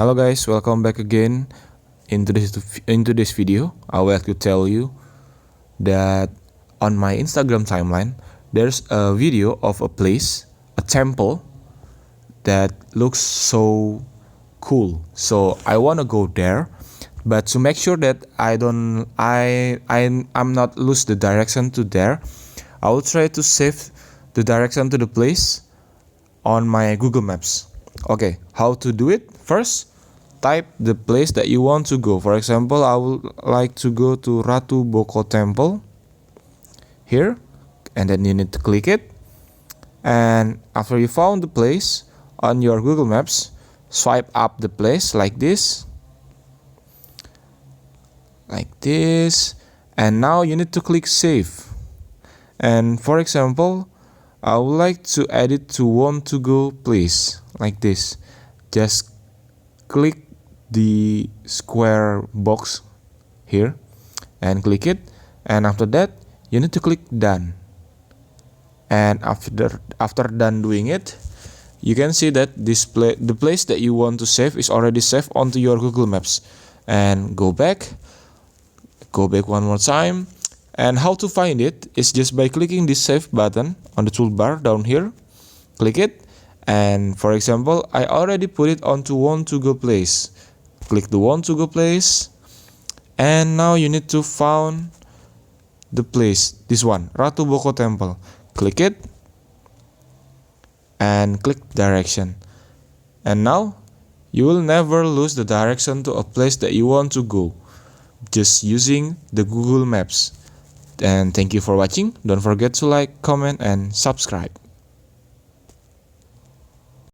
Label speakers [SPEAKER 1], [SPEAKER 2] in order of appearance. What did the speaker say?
[SPEAKER 1] Hello guys, welcome back again. Into this video, I would like to tell you that on my Instagram timeline, there's a video of a place, a temple that looks so cool. So I wanna go there, but to make sure that I'm not lose the direction to there, I will try to save the direction to the place on my Google Maps. Okay, how to do it? First, type the place that you want to go. For example, I would like to go to Ratu Boko Temple here, and then you need to click it. And after you found the place on your Google Maps, swipe up the place like this, and now you need to click save. And for example, I would like to add it to want to go place like this. Just click the square box here and click it, and after that you need to click done. And after done doing it, you can see that the place that you want to save is already saved onto your Google Maps. And go back one more time. And how to find it is just by clicking this save button on the toolbar down here. Click it, and for example, I already put it onto want to go place. Click the want to go place, and now you need to find the place, this one, Ratu Boko Temple. Click it and click direction, and now you will never lose the direction to a place that you want to go just using the Google Maps. And thank you for watching. Don't forget to like, comment, and subscribe.